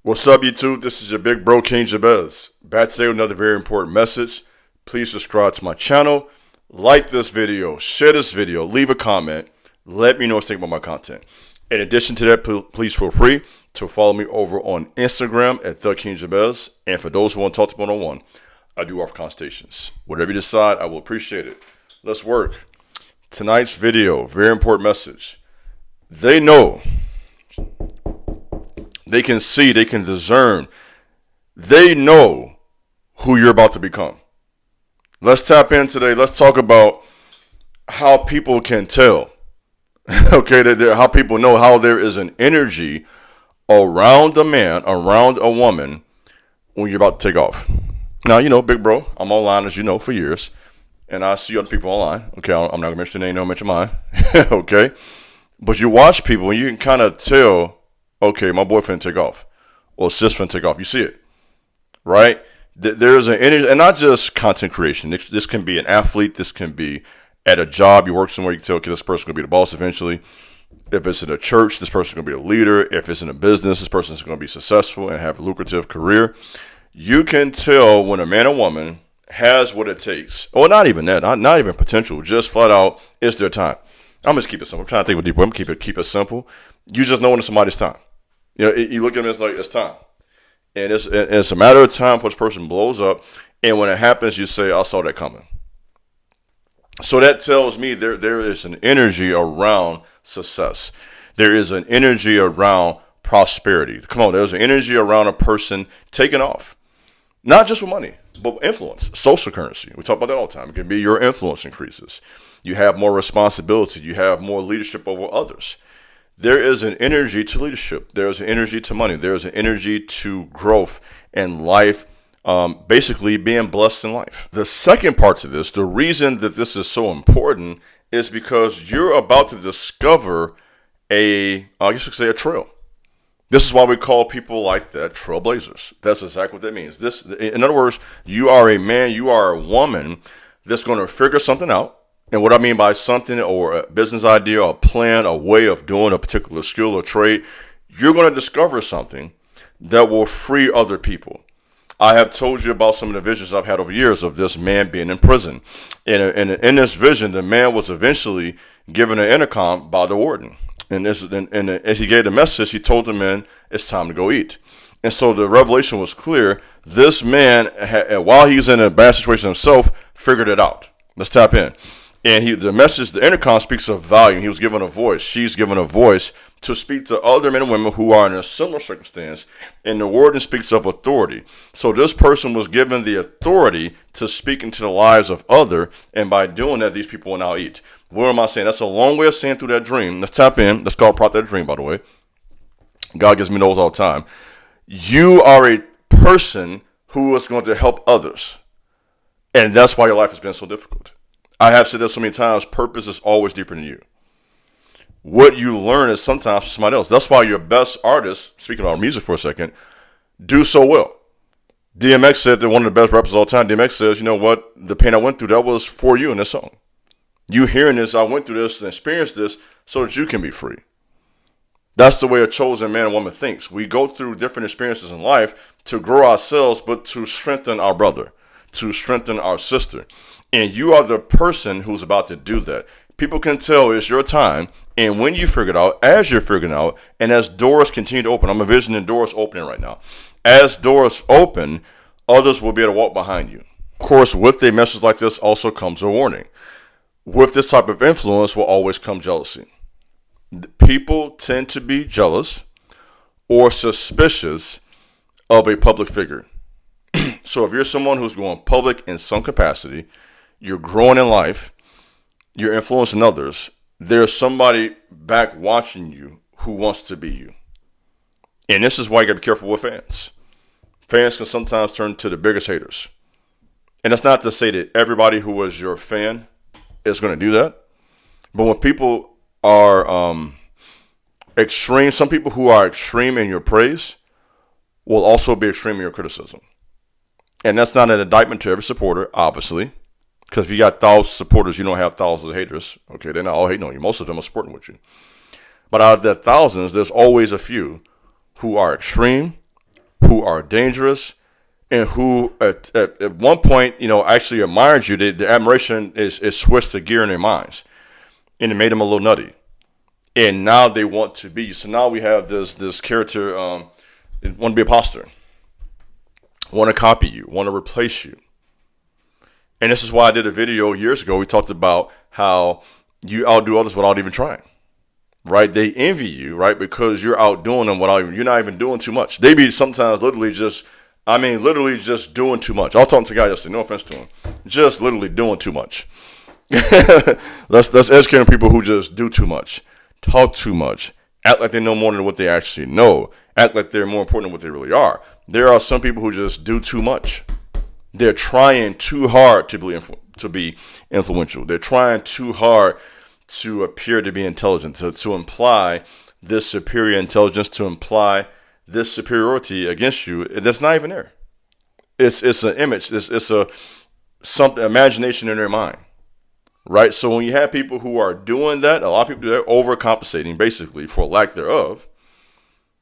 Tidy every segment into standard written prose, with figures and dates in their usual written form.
What's up, YouTube? This is your big bro, King Jabez. Back today with another very important message. Please subscribe to my channel, like this video, share this video, leave a comment. Let me know what you think about my content. In addition to that, please feel free to follow me over on Instagram at The King Jabez. And for those who want to talk to me one-on-one, I do offer consultations. Whatever you decide, I will appreciate it. Let's work. Tonight's video, very important message. They know. They can see, they can discern. They know who you're about to become. Let's tap in today. Let's talk about how people can tell. Okay, how people know how there is an energy around a man, around a woman when you're about to take off. Now, you know, big bro, I'm online, as you know, for years. And I see other people online. Okay, I'm not going to mention their name, don't mention mine. Okay. But you watch people and you can kind of tell, okay, my boy finna take off, or sis finna take off. You see it, right? There's an energy, and not just content creation. This can be an athlete. This can be at a job. You work somewhere, you can tell, okay, this person's going to be the boss eventually. If it's in a church, this person's going to be a leader. If it's in a business, this person's going to be successful and have a lucrative career. You can tell when a man or woman has what it takes. Or not even that, not even potential, just flat out, it's their time. I'm just keep it simple. I'm trying to think of a deep way. I'm going to keep it simple. You just know when it's somebody's time. You know, you look at them, it's like, it's time. And it's a matter of time for this person blows up. And when it happens, you say, I saw that coming. So that tells me there is an energy around success. There is an energy around prosperity. Come on, there's an energy around a person taking off. Not just with money, but influence, social currency. We talk about that all the time. It can be your influence increases. You have more responsibility. You have more leadership over others. There is an energy to leadership. There's an energy to money. There's an energy to growth and life, basically being blessed in life. The second part to this, the reason that this is so important is because you're about to discover I guess you could say a trail. This is why we call people like that trailblazers. That's exactly what that means. In other words, you are a man, you are a woman that's going to figure something out. And what I mean by something, or a business idea, a plan, a way of doing a particular skill or trade, you're going to discover something that will free other people. I have told you about some of the visions I've had over years of this man being in prison. And in this vision, the man was eventually given an intercom by the warden. And as he gave the message, he told the men, it's time to go eat. And so the revelation was clear. This man, while he's in a bad situation himself, figured it out. Let's tap in. And the intercom speaks of value. He was given a voice. She's given a voice to speak to other men and women who are in a similar circumstance. And the warden speaks of authority. So this person was given the authority to speak into the lives of others. And by doing that, these people will now eat. What am I saying? That's a long way of saying through that dream. Let's tap in. Let's call out that dream, by the way. God gives me those all the time. You are a person who is going to help others. And that's why your life has been so difficult. I have said that so many times, purpose is always deeper than you. What you learn is sometimes from somebody else. That's why your best artists, speaking about music for a second, do so well. DMX said that one of the best rappers of all time, DMX says, you know what, the pain I went through, that was for you in this song. You hearing this, I went through this and experienced this so that you can be free. That's the way a chosen man and woman thinks. We go through different experiences in life to grow ourselves, but to strengthen our brother, to strengthen our sister. And you are the person who's about to do that. People can tell it's your time. And when you figure it out, as you're figuring it out, and as doors continue to open, I'm envisioning doors opening right now. As doors open, others will be able to walk behind you. Of course, with a message like this also comes a warning. With this type of influence will always come jealousy. People tend to be jealous or suspicious of a public figure. So if you're someone who's going public in some capacity, you're growing in life, you're influencing others, there's somebody back watching you who wants to be you. And this is why you got to be careful with fans. Fans can sometimes turn to the biggest haters. And that's not to say that everybody who is your fan is going to do that. But when people are extreme, some people who are extreme in your praise will also be extreme in your criticism. And that's not an indictment to every supporter, obviously. Because if you got thousands of supporters, you don't have thousands of haters. Okay, they're not all hating on you. Most of them are supporting with you. But out of that thousands, there's always a few who are extreme who are dangerous, and who at one point, actually admired you. The admiration is switched to gear in their minds, and it made them a little nutty. And now they want to be. So now we have this character want to be a imposter, want to copy you, want to replace you. And this is why I did a video years ago. We talked about how you outdo others without even trying. Right? They envy you, right? Because you're outdoing them you're not even doing too much. They be sometimes literally just doing too much. I was talking to a guy yesterday, no offense to him, just literally doing too much. That's educating people who just do too much, talk too much, act like they know more than what they actually know, act like they're more important than what they really are. There are some people who just do too much. They're trying too hard to be influential. They're trying too hard to appear to be intelligent, to imply this superior intelligence, to imply this superiority against you. That's not even there. It's an image. It's something imagination in their mind, right? So when you have people who are doing that, a lot of people do that, overcompensating basically for lack thereof.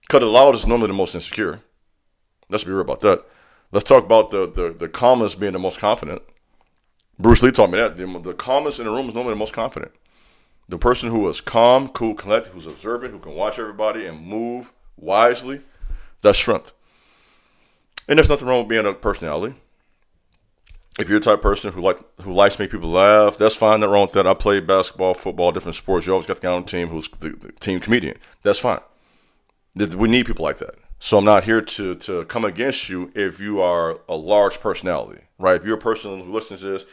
Because the loudest is normally the most insecure. Let's be real about that. Let's talk about the calmest being the most confident. Bruce Lee taught me that. The calmest in the room is normally the most confident. The person who is calm, cool, collected, who's observant, who can watch everybody and move wisely, that's strength. And there's nothing wrong with being a personality. If you're the type of person who likes to make people laugh, that's fine. Nothing wrong with that. I played basketball, football, different sports. You always got the guy on the team who's the team comedian. That's fine. We need people like that. So I'm not here to come against you if you are a large personality, right? If you're a person who listens to this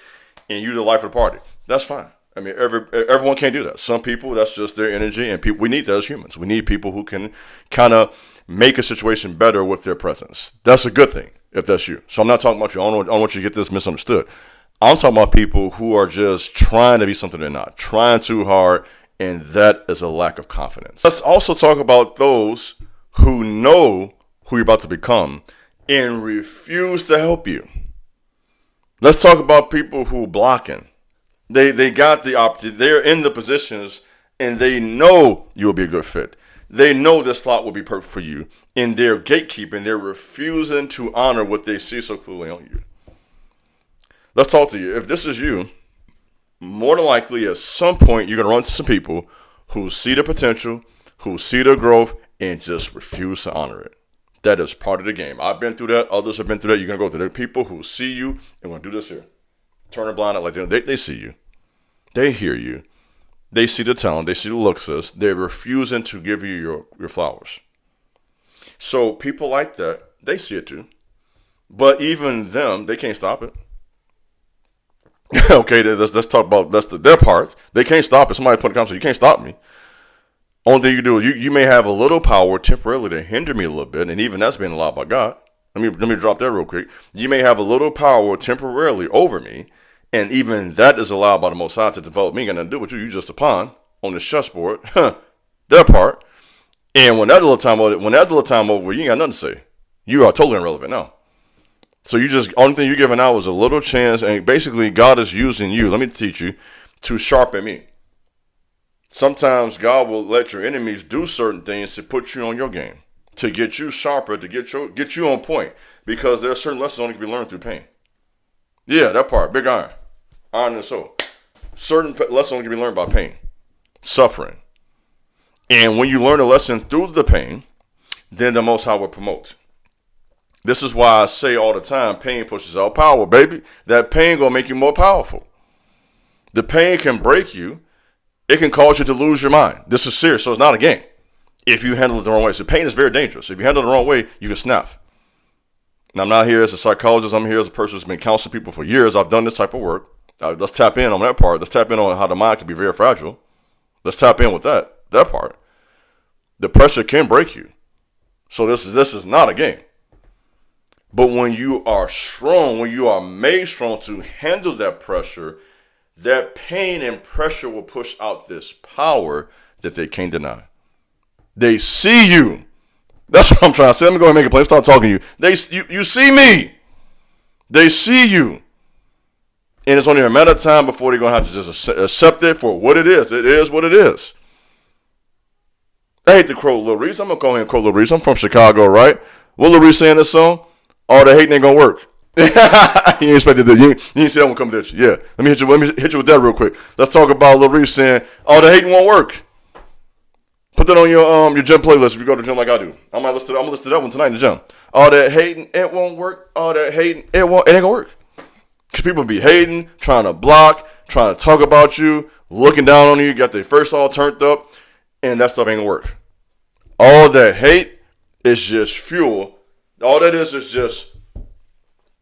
and you're the life of the party, that's fine. I mean, everyone can't do that. Some people, that's just their energy, and we need that as humans. We need people who can kind of make a situation better with their presence. That's a good thing if that's you. So I'm not talking about you. I don't want you to get this misunderstood. I'm talking about people who are just trying to be something they're not, trying too hard, and that is a lack of confidence. Let's also talk about those who know who you're about to become and refuse to help you. Let's talk about people who blocking. They got the opportunity. They're in the positions and they know you'll be a good fit. They know this slot will be perfect for you. And they're gatekeeping. They're refusing to honor what they see so clearly on you. Let's talk to you. If this is you, more than likely at some point you're going to run into some people who see the potential, who see the growth, and just refuse to honor it. That is part of the game. I've been through that. Others have been through that. You're going to go through. There are people who see you and want to do this here. Turn a blind eye like they see you. They hear you. They see the talent. They see the looks. They're refusing to give you your flowers. So people like that, they see it too. But even them, they can't stop it. Okay, let's talk about their part. They can't stop it. Somebody put in the comments, you can't stop me. Only thing you do is you may have a little power temporarily to hinder me a little bit, and even that's being allowed by God. Let me drop that real quick. You may have a little power temporarily over me, and even that is allowed by the Most High to develop me. Ain't got nothing to do with you. You just a pawn on the chessboard. That part. And when that little time over, you ain't got nothing to say. You are totally irrelevant now. So only thing you're giving out is a little chance, and basically God is using you. Let me teach you to sharpen me. Sometimes God will let your enemies do certain things to put you on your game, to get you sharper, to get you on point, because there are certain lessons only can be learned through pain. Yeah, that part, big iron in the soul. Certain lessons only can be learned by pain, suffering. And when you learn a lesson through the pain, then the Most High will promote. This is why I say all the time, pain pushes out power, baby. That pain gonna make you more powerful. The pain can break you. It can cause you to lose your mind. This is serious, so it's not a game. If you handle it the wrong way. So pain is very dangerous. If you handle it the wrong way, you can snap. Now, I'm not here as a psychologist. I'm here as a person who's been counseling people for years. I've done this type of work. Let's tap in on that part. Let's tap in on how the mind can be very fragile. Let's tap in with that part. The pressure can break you. So this is not a game. But when you are strong, when you are made strong to handle that pressure, that pain and pressure will push out this power that they can't deny. They see you. That's what I'm trying to say. Let me go ahead and make a play. Start talking to you. You see me. They see you. And it's only a matter of time before they're going to have to just accept it for what it is. It is what it is. I hate to quote Lil Reese. I'm going to go ahead and quote Lil Reese. I'm from Chicago, right? What Lil Reese saying in this song? All the hating ain't gonna work. You ain't expected that. You ain't see that one coming at you. Yeah. Let me hit you with that real quick. Let's talk about Lil Reese saying all the hating won't work. Put that on your gym playlist if you go to the gym like I do. I'm gonna listen to that one tonight in the gym. All that hating, it won't work. All that hating, it ain't gonna work. Cause people be hating, trying to block, trying to talk about you, looking down on you, got their face all turned up, and that stuff ain't gonna work. All that hate is just fuel. All that is just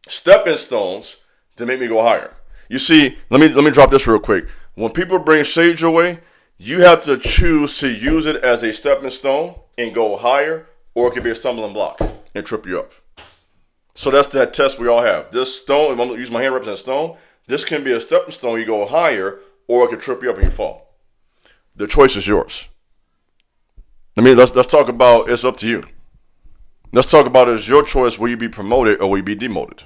stepping stones to make me go higher. You see, let me drop this real quick. When people bring shade your way, you have to choose to use it as a stepping stone and go higher, or it could be a stumbling block and trip you up. So that's that test we all have. This stone, if I'm going to use my hand to represent stone, this can be a stepping stone, you go higher, or it can trip you up and you fall. The choice is yours. Let's talk about it's up to you. Let's talk about it's your choice, will you be promoted or will you be demoted?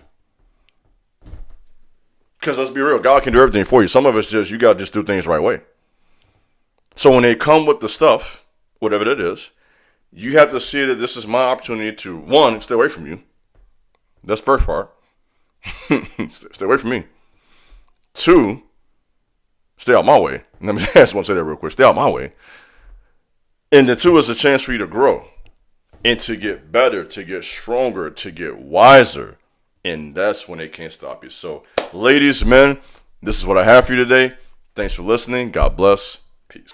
Because let's be real, God can do everything for you. Some of it's just, you got to just do things the right way. So when they come with the stuff, whatever it is, you have to see that this is my opportunity to, one, stay away from you. That's the first part. Stay away from me. Two, stay out my way. Let me just want to say that real quick. Stay out my way. And the two is a chance for you to grow and to get better, to get stronger, to get wiser. And that's when they can't stop you. So, ladies, men, this is what I have for you today. Thanks for listening. God bless. Peace.